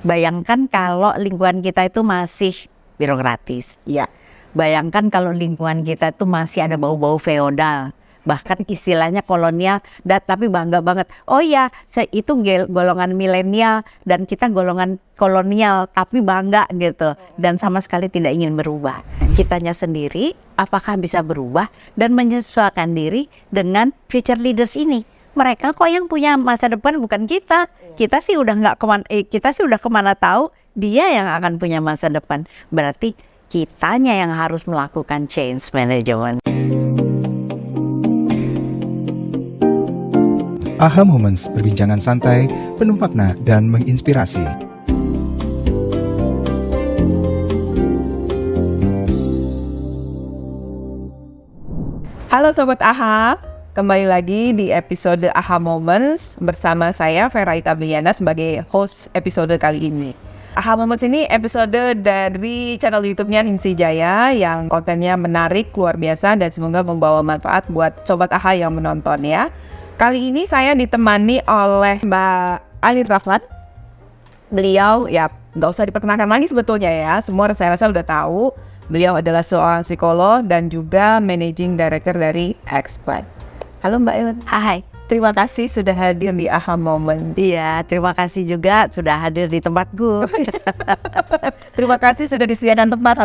Bayangkan kalau lingkungan kita itu masih birokratis. Iya. Bayangkan kalau lingkungan kita itu masih ada bau-bau feodal, bahkan istilahnya kolonial, tapi bangga banget. Oh ya, itu golongan milenial dan kita golongan kolonial, tapi bangga gitu. Dan sama sekali tidak ingin berubah. Kitanya sendiri apakah bisa berubah dan menyesuaikan diri dengan future leaders ini? Mereka kok yang punya masa depan, bukan kita. Kita sih udah nggak kemana, kita sih udah kemana tahu, dia yang akan punya masa depan. Berarti kitanya yang harus melakukan change management. AHA Moments, perbincangan santai, penuh makna dan menginspirasi. Halo Sobat AHA, kembali lagi di episode AHA Moments bersama saya Vera Itabliana sebagai host episode kali ini. AHA Moments ini episode dari channel YouTube-nya Ninsi Jaya yang kontennya menarik, luar biasa dan semoga membawa manfaat buat Sobat AHA yang menonton ya. Kali ini saya ditemani oleh Mbak Alin Rahmat. Beliau ya nggak usah diperkenalkan lagi sebetulnya ya, semua saya rasa udah tahu. Beliau adalah seorang psikolog dan juga managing director dari Expert. Halo Mbak Alin. Hai. Terima kasih sudah hadir di AHA Moment. Iya, terima kasih juga sudah hadir di tempatku. Terima kasih sudah disediakan tempat.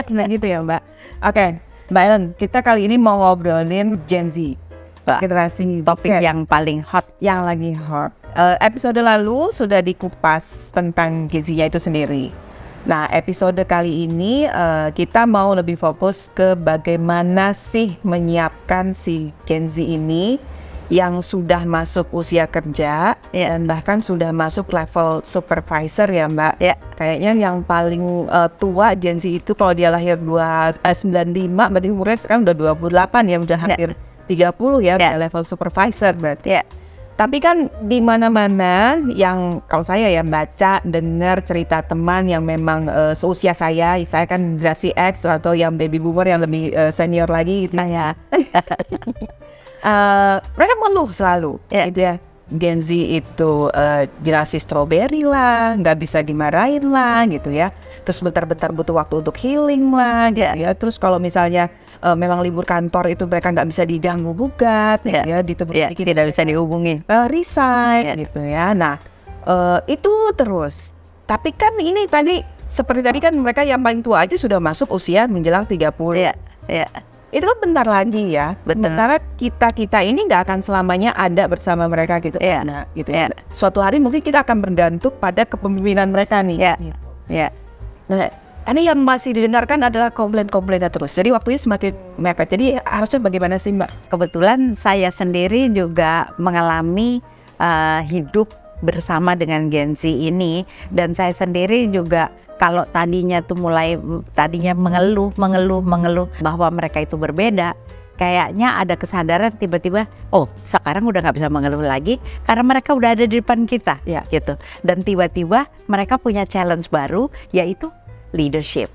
Nah gitu ya Mbak. Oke, Mbak Ellen, kita kali ini mau ngobrolin Gen Z. Generasi Topik Z yang paling hot. yang lagi hot. Episode lalu sudah dikupas tentang Gen Z-nya itu sendiri. Nah, episode kali ini kita mau lebih fokus ke bagaimana sih menyiapkan si Gen Z ini yang sudah masuk usia kerja dan bahkan sudah masuk level supervisor ya Mbak. Kayaknya yang paling tua Gen Z itu kalau dia lahir 95, berarti umurnya sekarang udah 28 ya, udah hampir 30 ya, udah level supervisor berarti. Tapi kan di mana-mana yang kalau saya ya baca, dengar cerita teman yang memang seusia saya kan generasi X atau yang baby boomer yang lebih senior lagi gitu ya. Mereka mengeluh selalu gitu ya. Gen Z itu generasi strawberry lah, nggak bisa dimarahin lah gitu ya. Terus bentar-bentar butuh waktu untuk healing lah gitu ya. Terus kalau misalnya memang libur kantor itu mereka nggak bisa diganggu gugat gitu ya, ditebus dikit tidak bisa dihubungi, resign gitu ya. Nah itu terus. Tapi kan ini tadi seperti tadi kan mereka yang paling tua aja sudah masuk usia menjelang 30. Itu kan bentar lagi ya. Sementara kita ini nggak akan selamanya ada bersama mereka gitu. Nah, gitu. Suatu hari mungkin kita akan bergantung pada kepemimpinan mereka nih. Nah, ini yang masih didengarkan adalah komplain-komplainnya terus. Jadi waktunya semakin mepet. Jadi harusnya bagaimana sih Mbak? Kebetulan saya sendiri juga mengalami hidup bersama dengan Gen Z ini, dan saya sendiri juga kalau tadinya mengeluh bahwa mereka itu berbeda, kayaknya ada kesadaran tiba-tiba, oh sekarang udah nggak bisa mengeluh lagi karena mereka udah ada di depan kita, gitu. Dan tiba-tiba mereka punya challenge baru, yaitu leadership.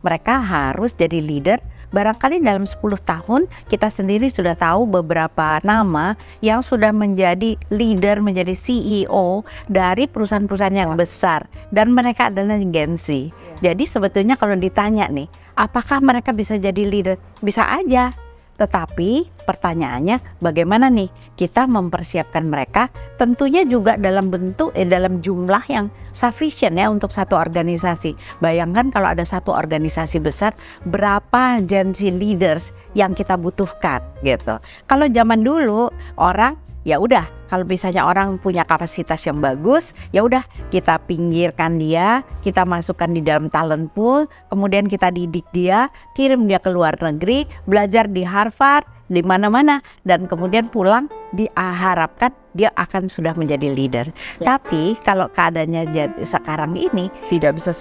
Mereka harus jadi leader. Barangkali dalam 10 tahun kita sendiri sudah tahu beberapa nama yang sudah menjadi leader, menjadi CEO dari perusahaan-perusahaan yang besar, dan mereka adalah Gen Z. Jadi sebetulnya kalau ditanya nih, apakah mereka bisa jadi leader? Bisa aja. Tetapi pertanyaannya bagaimana nih kita mempersiapkan mereka, tentunya juga dalam bentuk dalam jumlah yang sufficient ya untuk satu organisasi. Bayangkan kalau ada satu organisasi besar, berapa Gen Z leaders yang kita butuhkan gitu. Kalau zaman dulu orang ya udah, kalau misalnya orang punya kapasitas yang bagus, ya udah kita pinggirkan dia, kita masukkan di dalam talent pool, kemudian kita didik dia, kirim dia ke luar negeri, belajar di Harvard, di mana-mana, dan kemudian pulang diharapkan dia akan sudah menjadi leader. Tapi kalau keadaannya sekarang ini tidak bisa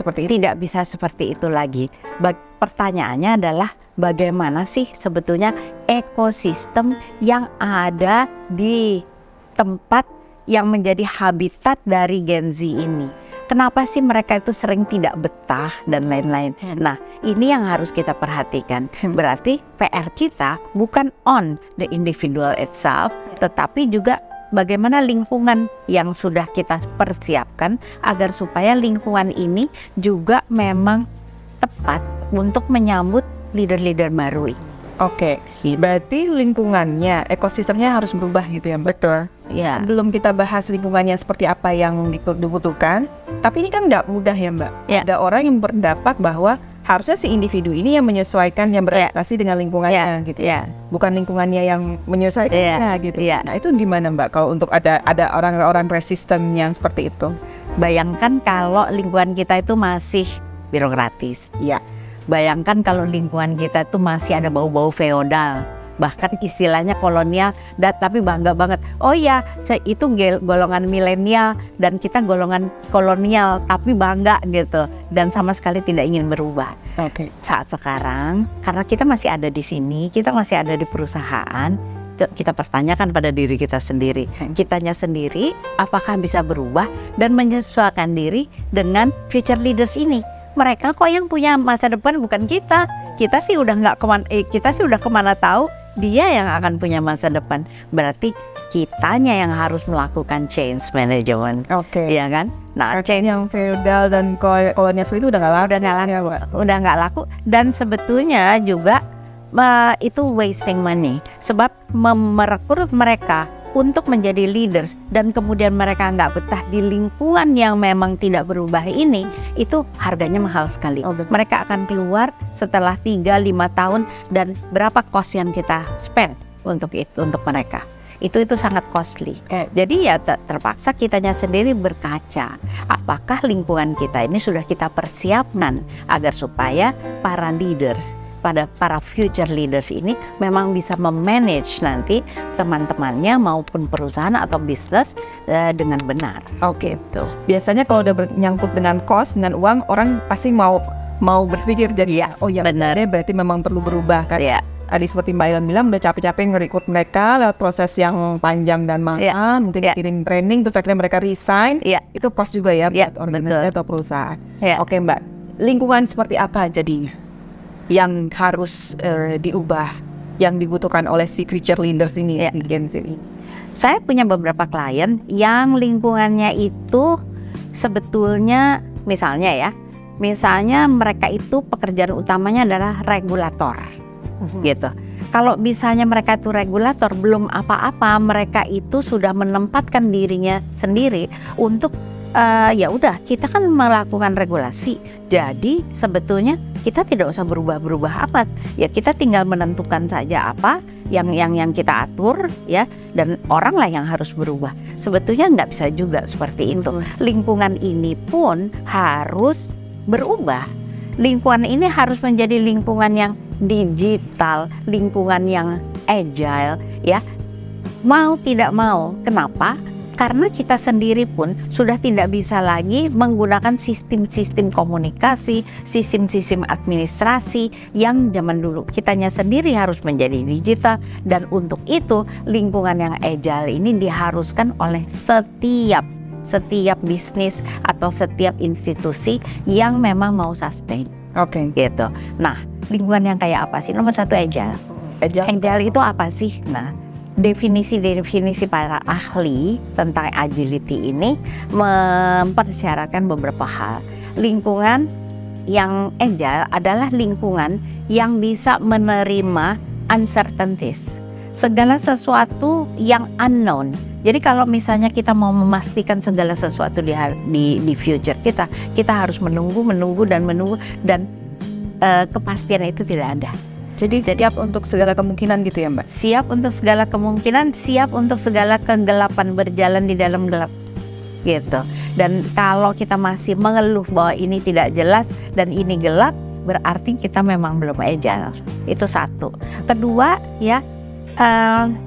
seperti itu lagi. Pertanyaannya adalah bagaimana sih sebetulnya ekosistem yang ada di tempat yang menjadi habitat dari Gen Z ini. Kenapa sih mereka itu sering tidak betah dan lain-lain. Nah, ini yang harus kita perhatikan. Berarti PR kita bukan on the individual itself, tetapi juga bagaimana lingkungan yang sudah kita persiapkan agar supaya lingkungan ini juga memang tepat untuk menyambut leader-leader baru ini. Oke, berarti lingkungannya, ekosistemnya harus berubah gitu ya Mbak? Betul. Ya. Sebelum kita bahas lingkungannya seperti apa yang dibutuhkan, tapi ini kan nggak mudah ya Mbak. Ya. Ada orang yang berpendapat bahwa harusnya si individu ini yang menyesuaikan, yang beradaptasi dengan lingkungannya gitu. Ya. Bukan lingkungannya yang menyesuaikannya gitu. Ya. Nah itu gimana Mbak kalau untuk ada orang-orang resisten yang seperti itu? Bayangkan kalau lingkungan kita itu masih birokratis. Iya. Bayangkan kalau lingkungan kita itu masih ada bau-bau feodal, bahkan istilahnya kolonial, tapi bangga banget. Oh ya, itu golongan milenial dan kita golongan kolonial, tapi bangga gitu. Dan sama sekali tidak ingin berubah. Oke. Saat sekarang, karena kita masih ada di sini, kita masih ada di perusahaan, kita pertanyakan pada diri kita sendiri. Kitanya sendiri, apakah bisa berubah dan menyesuaikan diri dengan future leaders ini? Mereka kok yang punya masa depan, bukan kita. Kita sih udah nggak kemana, kita sih udah kemana tahu. Dia yang akan punya masa depan. Berarti kitanya yang harus melakukan change management. Oke. Iya kan? Nah, Change yang feodal dan kolonial itu udah nggak laku. Udah nggak laku. Dan sebetulnya juga itu wasting money. Sebab merekrut mereka untuk menjadi leaders dan kemudian mereka nggak betah di lingkungan yang memang tidak berubah ini, itu harganya mahal sekali. Mereka akan keluar setelah 3-5 tahun dan berapa cost yang kita spend untuk itu, untuk mereka. Itu sangat costly. Jadi ya terpaksa kitanya sendiri berkaca. Apakah lingkungan kita ini sudah kita persiapkan agar supaya para leaders, para future leaders ini memang bisa memanage nanti teman-temannya maupun perusahaan atau bisnis dengan benar. Oke, tuh. Biasanya kalau udah menyangkut dengan cost, dengan uang, orang pasti mau berpikir jadi oh ya benar. Berarti memang perlu berubah kan. Ya. Tadi seperti Mbak Ilham bilang udah capek-capek nge-recruit mereka lewat proses yang panjang dan mahal, mungkin kirim training terus akhirnya mereka resign. Itu cost juga ya buat organisasi atau perusahaan. Oke Mbak, lingkungan seperti apa jadinya yang harus diubah, yang dibutuhkan oleh si future leaders ini, si Gen Z ini? Saya punya beberapa klien yang lingkungannya itu sebetulnya misalnya mereka itu pekerjaan utamanya adalah regulator, gitu. Kalau misalnya mereka itu regulator, belum apa-apa, mereka itu sudah menempatkan dirinya sendiri untuk ya udah, kita kan melakukan regulasi. Jadi sebetulnya kita tidak usah berubah-berubah amat. Ya kita tinggal menentukan saja apa yang kita atur ya, dan orang lah yang harus berubah. Sebetulnya nggak bisa juga seperti itu. Lingkungan ini pun harus berubah. Lingkungan ini harus menjadi lingkungan yang digital, lingkungan yang agile ya. Mau tidak mau. Kenapa? Karena kita sendiri pun sudah tidak bisa lagi menggunakan sistem-sistem komunikasi, sistem-sistem administrasi yang zaman dulu. Kitanya sendiri harus menjadi digital, dan untuk itu lingkungan yang agile ini diharuskan oleh setiap bisnis atau setiap institusi yang memang mau sustain. Oke. Gitu. Nah, lingkungan yang kayak apa sih? Nomor satu agile. Agile itu apa sih? Nah, definisi para ahli tentang agility ini mempersyaratkan beberapa hal. Lingkungan yang agile adalah lingkungan yang bisa menerima uncertainties, segala sesuatu yang unknown. Jadi kalau misalnya kita mau memastikan segala sesuatu di future kita harus menunggu dan kepastian itu tidak ada. Jadi siap untuk segala kemungkinan gitu ya Mbak? Siap untuk segala kemungkinan, siap untuk segala kegelapan, berjalan di dalam gelap gitu. Dan kalau kita masih mengeluh bahwa ini tidak jelas dan ini gelap, berarti kita memang belum agile. Itu satu. Kedua ya,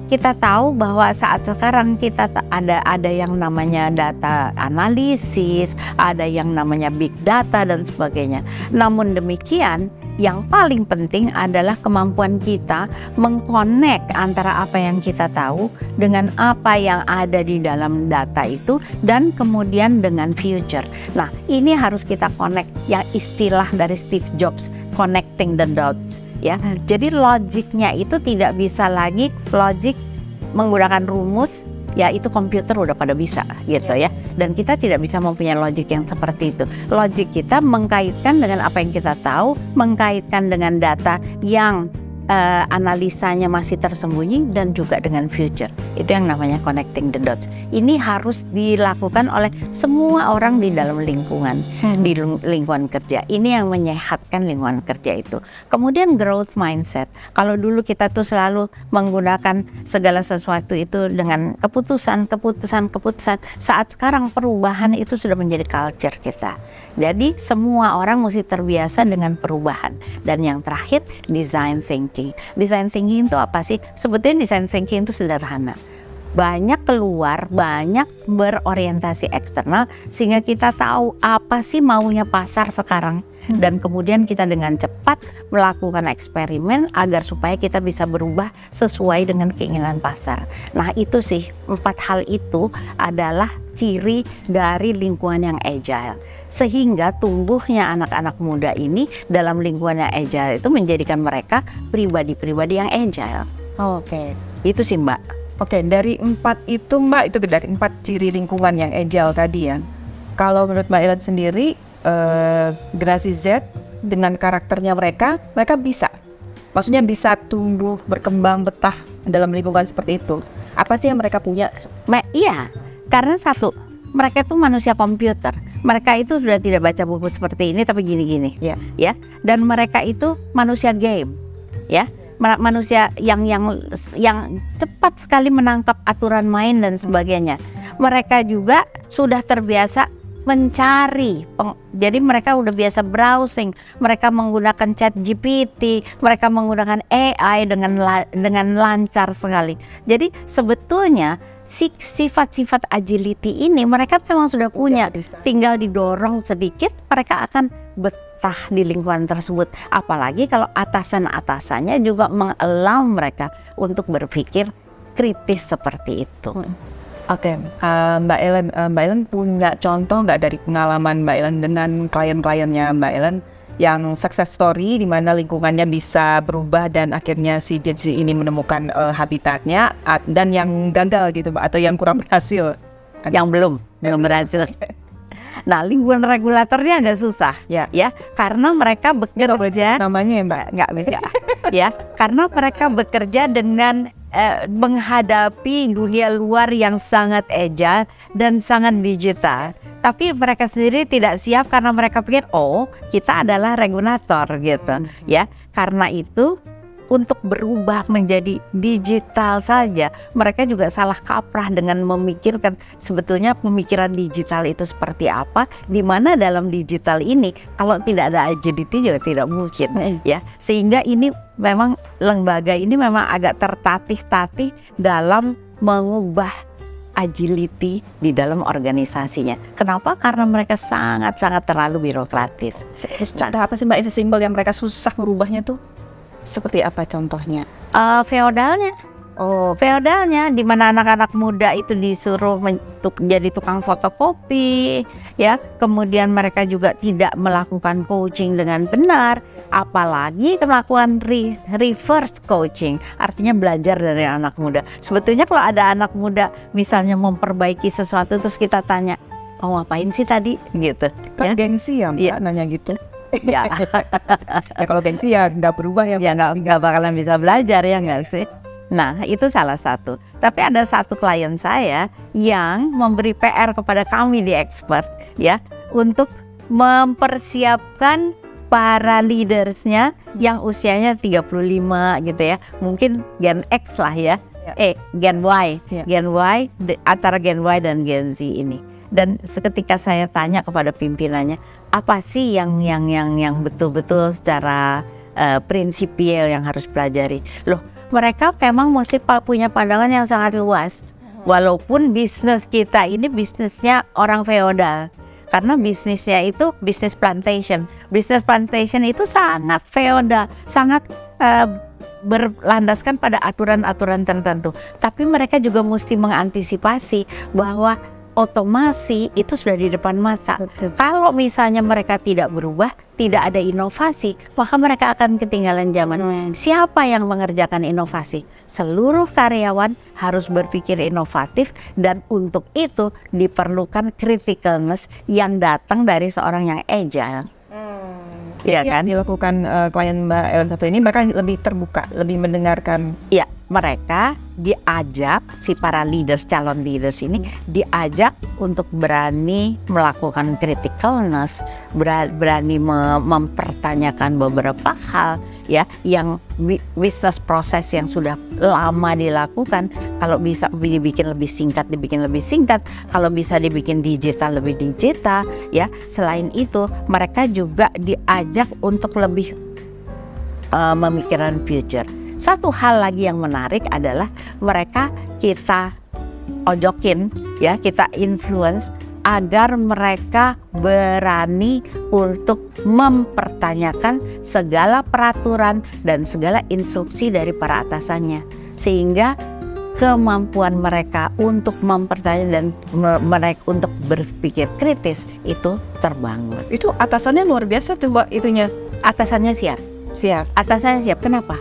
kita tahu bahwa saat sekarang kita ada yang namanya data analisis, ada yang namanya big data dan sebagainya. Namun demikian, yang paling penting adalah kemampuan kita mengkonek antara apa yang kita tahu dengan apa yang ada di dalam data itu dan kemudian dengan future. Nah, ini harus kita connect, yang istilah dari Steve Jobs, connecting the dots ya. Jadi logiknya itu tidak bisa lagi logik menggunakan rumus ya itu komputer udah pada bisa gitu ya. Dan kita tidak bisa mempunyai logik yang seperti itu. Logik kita mengkaitkan dengan apa yang kita tahu, mengkaitkan dengan data yang analisanya masih tersembunyi, dan juga dengan future. Itu yang namanya connecting the dots. Ini harus dilakukan oleh semua orang di dalam lingkungan, di lingkungan kerja. Ini yang menyehatkan lingkungan kerja itu. Kemudian growth mindset. Kalau dulu kita tuh selalu menggunakan segala sesuatu itu dengan keputusan. Saat sekarang perubahan itu sudah menjadi culture kita. Jadi semua orang mesti terbiasa dengan perubahan. Dan yang terakhir, design thinking. Design thinking itu apa sih? Sebetulnya design thinking itu sederhana. Banyak keluar, banyak berorientasi eksternal, sehingga kita tahu apa sih maunya pasar sekarang. Dan kemudian kita dengan cepat melakukan eksperimen agar supaya kita bisa berubah sesuai dengan keinginan pasar. Nah itu sih, 4 hal itu adalah ciri dari lingkungan yang agile. Sehingga tumbuhnya anak-anak muda ini dalam lingkungan yang agile itu menjadikan mereka pribadi-pribadi yang agile. Oke. Itu sih Mbak. Oke, dari 4 itu Mbak, itu dari 4 ciri lingkungan yang agile tadi ya. Kalau menurut Mbak Ellen sendiri, generasi Z dengan karakternya mereka bisa. Maksudnya bisa tumbuh, berkembang, betah dalam lingkungan seperti itu. Apa sih yang mereka punya? Iya, karena satu, mereka itu manusia komputer. Mereka itu sudah tidak baca buku seperti ini, tapi gini-gini. Ya. Dan mereka itu manusia game. Ya. Manusia yang cepat sekali menangkap aturan main dan sebagainya. Mereka juga sudah terbiasa mencari, jadi mereka udah biasa browsing, mereka menggunakan ChatGPT, mereka menggunakan AI dengan lancar sekali. Jadi sebetulnya sifat-sifat agility ini mereka memang sudah punya, tinggal didorong sedikit, mereka akan betah di lingkungan tersebut. Apalagi kalau atasan-atasannya juga mengallow mereka untuk berpikir kritis seperti itu. Oke, Mbak Ellen punya contoh nggak dari pengalaman Mbak Ellen dengan klien-kliennya Mbak Ellen yang success story di mana lingkungannya bisa berubah dan akhirnya si Gen Z ini menemukan habitatnya, dan yang gagal gitu Mbak, atau yang kurang berhasil? Yang belum berhasil. Nah, lingkungan regulatornya agak susah, ya, karena mereka bekerja. Namanya ya Mbak? Nggak bisa, ya, karena mereka bekerja dengan menghadapi dunia luar yang sangat agile dan sangat digital. Tapi mereka sendiri tidak siap karena mereka pikir, oh, kita adalah regulator gitu, ya. Karena itu untuk berubah menjadi digital saja, mereka juga salah kaprah dengan memikirkan sebetulnya pemikiran digital itu seperti apa, di mana dalam digital ini kalau tidak ada agility juga tidak mungkin, ya. Sehingga ini memang lembaga ini memang agak tertatih-tatih dalam mengubah agility di dalam organisasinya. Kenapa? Karena mereka sangat-sangat terlalu birokratis. Ada apa sih Mbak, itu simbol yang mereka susah merubahnya tuh? Seperti apa contohnya? Feodalnya di mana anak-anak muda itu disuruh jadi tukang fotokopi, ya. Kemudian mereka juga tidak melakukan coaching dengan benar, apalagi melakukan reverse coaching, artinya belajar dari anak muda. Sebetulnya kalau ada anak muda misalnya memperbaiki sesuatu terus kita tanya, "Oh, ngapain sih tadi?" gitu. Kan gengsi ya Mbak, nanya gitu. Ya. Ya kalau gengsi ya nggak berubah ya. Ya nggak bakalan bisa belajar, ya nggak sih. Nah itu salah satu. Tapi ada satu klien saya yang memberi PR kepada kami di expert, ya, untuk mempersiapkan para leadersnya yang usianya 35 gitu ya, mungkin Gen X lah ya, Gen Y, antara Gen Y dan Gen Z ini. Dan seketika saya tanya kepada pimpinannya, apa sih yang betul-betul secara prinsipial yang harus pelajari? Loh, mereka memang mesti punya pandangan yang sangat luas. Walaupun bisnis kita ini bisnisnya orang feodal, karena bisnisnya itu bisnis plantation. Bisnis plantation itu sangat feodal, sangat berlandaskan pada aturan-aturan tertentu. Tapi mereka juga mesti mengantisipasi bahwa otomasi itu sudah di depan mata. Kalau misalnya mereka tidak berubah, tidak ada inovasi, maka mereka akan ketinggalan zaman. Siapa yang mengerjakan inovasi? Seluruh karyawan harus berpikir inovatif, dan untuk itu diperlukan criticalness yang datang dari seorang yang agile. Iya kan? Yang dilakukan klien Mbak Ellen satu ini, mereka lebih terbuka, lebih mendengarkan. Ya, mereka diajak, si para leaders, calon leaders ini diajak untuk berani melakukan criticalness, berani mempertanyakan beberapa hal ya, yang business proses yang sudah lama dilakukan. Kalau bisa dibikin lebih singkat, dibikin lebih singkat. Kalau bisa dibikin digital, lebih digital ya. Selain itu, mereka juga diajak untuk lebih memikirkan future. Satu hal lagi yang menarik adalah mereka kita ojokin ya, kita influence agar mereka berani untuk mempertanyakan segala peraturan dan segala instruksi dari para atasannya, sehingga kemampuan mereka untuk mempertanyakan dan mereka untuk berpikir kritis itu terbangun. Itu atasannya luar biasa tuh Mbak itunya. Atasannya siap. Atasannya siap. Kenapa?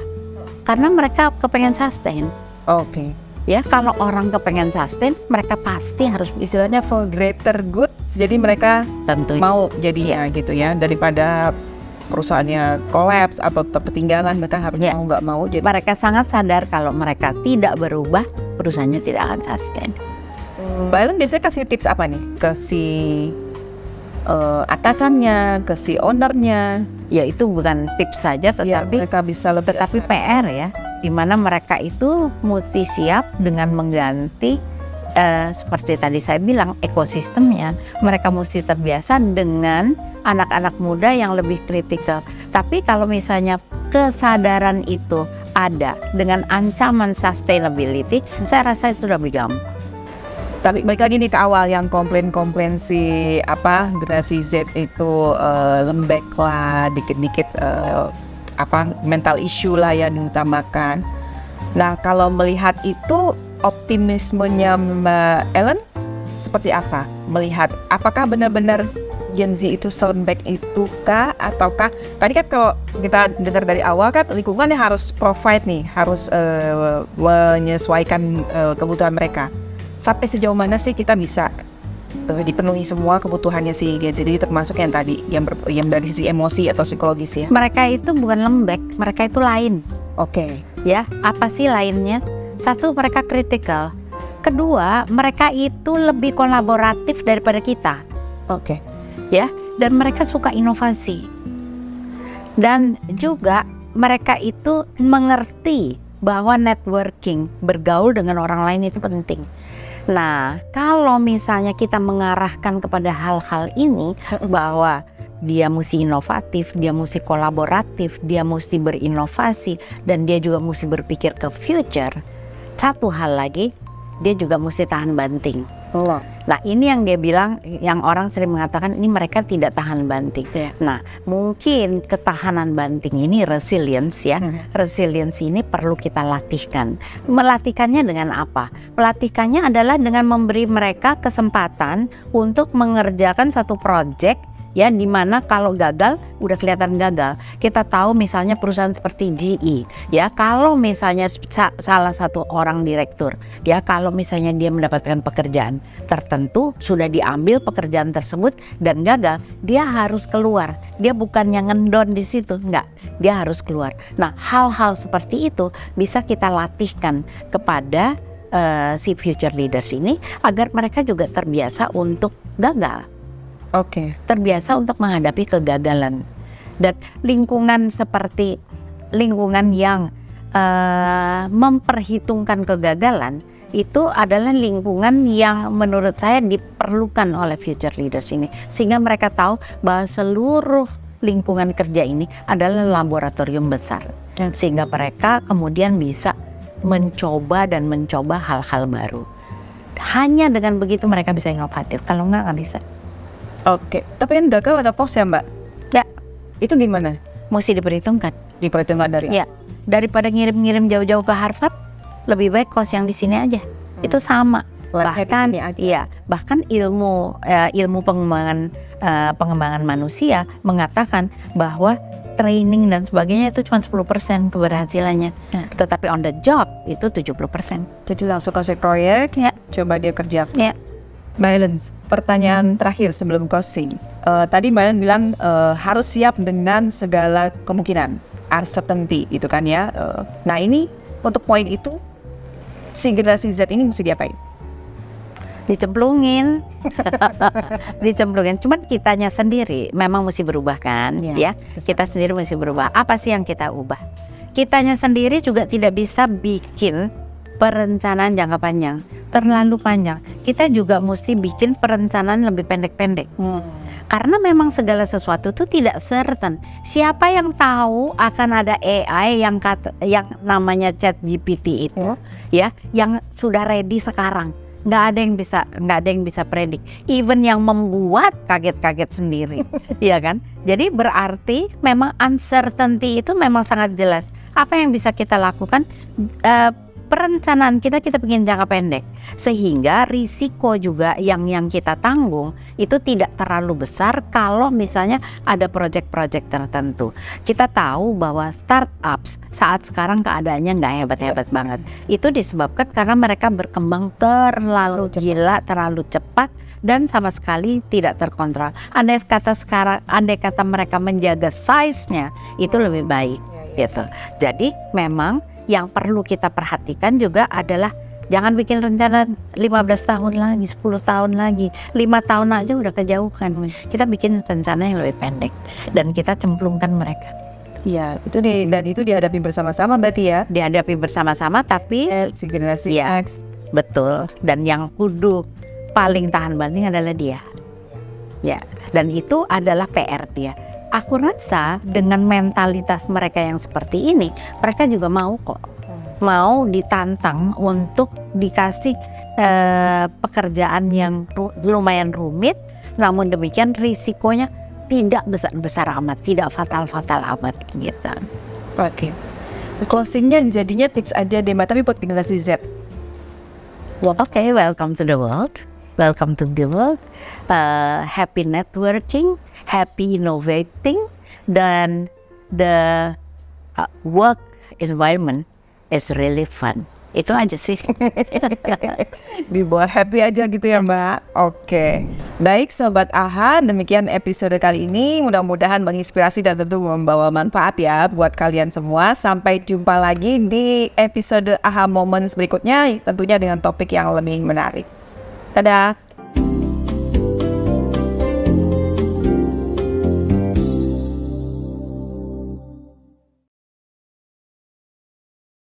Karena mereka kepengen sustain. Oke. Ya, kalau orang kepengen sustain, mereka pasti harus Istilahnya for greater good. Jadi mereka tentu mau jadinya gitu ya, daripada perusahaannya kolaps atau ketinggalan, mereka harus mau nggak mau. Jadi mereka sangat sadar kalau mereka tidak berubah, perusahaannya tidak akan sustain. Mbak Ellen biasanya kasih tips apa nih ke si atasannya, ke si ownernya? Ya, itu bukan tips saja, tetapi mereka bisa lebih PR ya, di mana mereka itu mesti siap dengan mengganti seperti tadi saya bilang ekosistemnya. Mereka mesti terbiasa dengan anak-anak muda yang lebih kritikal. Tapi kalau misalnya kesadaran itu ada dengan ancaman sustainability, saya rasa itu lebih gampang. Tapi balik lagi nih ke awal yang komplain si generasi Z itu lembek lah, dikit-dikit mental issue lah yang diutamakan. Nah, kalau melihat itu, optimismenya Mbak Ellen seperti apa? Melihat apakah benar-benar Gen Z itu selembek itu kah, ataukah tadi kan kalau kita dengar dari awal kan lingkungannya harus provide nih, harus menyesuaikan kebutuhan mereka. Sampai sejauh mana sih kita bisa dipenuhi semua kebutuhannya si Gen Z, jadi termasuk yang tadi yang dari sisi emosi atau psikologis ya? Mereka itu bukan lembek, mereka itu lain. Oke. Ya, apa sih lainnya? Satu, mereka kritikal. Kedua, mereka itu lebih kolaboratif daripada kita. Oke. Ya, dan mereka suka inovasi. Dan juga mereka itu mengerti bahwa networking, bergaul dengan orang lain itu penting. Nah, kalau misalnya kita mengarahkan kepada hal-hal ini, bahwa dia mesti inovatif, dia mesti kolaboratif, dia mesti berinovasi, dan dia juga mesti berpikir ke future. Satu hal lagi, dia juga mesti tahan banting. Nah, ini yang dia bilang, yang orang sering mengatakan ini mereka tidak tahan banting. Nah, mungkin ketahanan banting ini resilience ya. Resilience ini perlu kita latihkan. Melatihkannya dengan apa? Melatihkannya adalah dengan memberi mereka kesempatan untuk mengerjakan satu project ya, dimana kalau gagal udah kelihatan gagal. Kita tahu misalnya perusahaan seperti GE ya, kalau misalnya salah satu orang direktur ya, kalau misalnya dia mendapatkan pekerjaan tertentu, sudah diambil pekerjaan tersebut dan gagal, dia harus keluar. Dia bukannya ngendon di situ, enggak, dia harus keluar. Nah, hal-hal seperti itu bisa kita latihkan kepada si future leaders ini agar mereka juga terbiasa untuk gagal. Oke. Terbiasa untuk menghadapi kegagalan. Dan lingkungan seperti lingkungan yang memperhitungkan kegagalan itu adalah lingkungan yang menurut saya diperlukan oleh future leaders ini, sehingga mereka tahu bahwa seluruh lingkungan kerja ini adalah laboratorium besar, sehingga mereka kemudian bisa mencoba hal-hal baru. Hanya dengan begitu mereka bisa inovatif, kalau nggak bisa. Oke, tapi yang gagal ada cost ya Mbak? Ya. Itu gimana? Mesti diperhitungkan. Diperhitungkan dari ya. Daripada ngirim-ngirim jauh-jauh ke Harvard, lebih baik cost yang di sini aja. Itu sama. Bahkan bahkan ilmu pengembangan manusia mengatakan bahwa training dan sebagainya itu cuma 10% keberhasilannya. Tetapi on the job itu 70%. Jadi langsung kasih proyek, coba dia kerja. Balance. Pertanyaan terakhir sebelum closing. Tadi Mbak Ellen bilang harus siap dengan segala kemungkinan, uncertainty itu kan ya. Nah ini untuk poin itu si generasi Z ini mesti diapain? Dicemplungin. Dicemplungin. Cuman kitanya sendiri memang mesti berubah kan, ya. Kita sendiri mesti berubah. Apa sih yang kita ubah? Kitanya sendiri juga tidak bisa bikin perencanaan jangka panjang, terlalu panjang. Kita juga mesti bikin perencanaan lebih pendek-pendek. Karena memang segala sesuatu itu tidak certain. Siapa yang tahu akan ada AI yang namanya ChatGPT itu, ya, yang sudah ready sekarang. Nggak ada yang bisa predik. Even yang membuat kaget-kaget sendiri, ya kan? Jadi berarti memang uncertainty itu memang sangat jelas. Apa yang bisa kita lakukan? Perencanaan kita bikin jangka pendek sehingga risiko juga yang kita tanggung itu tidak terlalu besar kalau misalnya ada proyek-proyek tertentu. Kita tahu bahwa startups saat sekarang keadaannya nggak hebat-hebat banget. Itu disebabkan karena mereka berkembang terlalu gila, terlalu cepat dan sama sekali tidak terkontrol. Andai kata mereka menjaga size-nya itu lebih baik gitu. Jadi memang yang perlu kita perhatikan juga adalah jangan bikin rencana 15 tahun lagi, 10 tahun lagi, 5 tahun aja udah kejauhan. Kita bikin rencana yang lebih pendek dan kita cemplungkan mereka. Iya, itu dihadapi bersama-sama berarti ya. Dihadapi bersama-sama tapi si generasi X. Betul. Dan yang kudu paling tahan banting adalah dia. Ya, dan itu adalah PR dia. Aku rasa dengan mentalitas mereka yang seperti ini, mereka juga mau kok, mau ditantang untuk dikasih pekerjaan yang lumayan rumit, namun demikian risikonya tidak besar-besar amat, tidak fatal-fatal amat gitu. Oke. Closingnya jadinya tips aja deh Mbak, tapi buat generasi Z. Oke, welcome to the world. Welcome to the world. Happy networking, happy innovating, dan the work environment is really fun. Itu aja sih. Dibuat happy aja gitu ya Mbak. Oke. Baik Sobat AHA, demikian episode kali ini. Mudah-mudahan menginspirasi dan tentu membawa manfaat ya buat kalian semua. Sampai jumpa lagi di episode AHA Moments berikutnya, tentunya dengan topik yang lebih menarik. Dadah.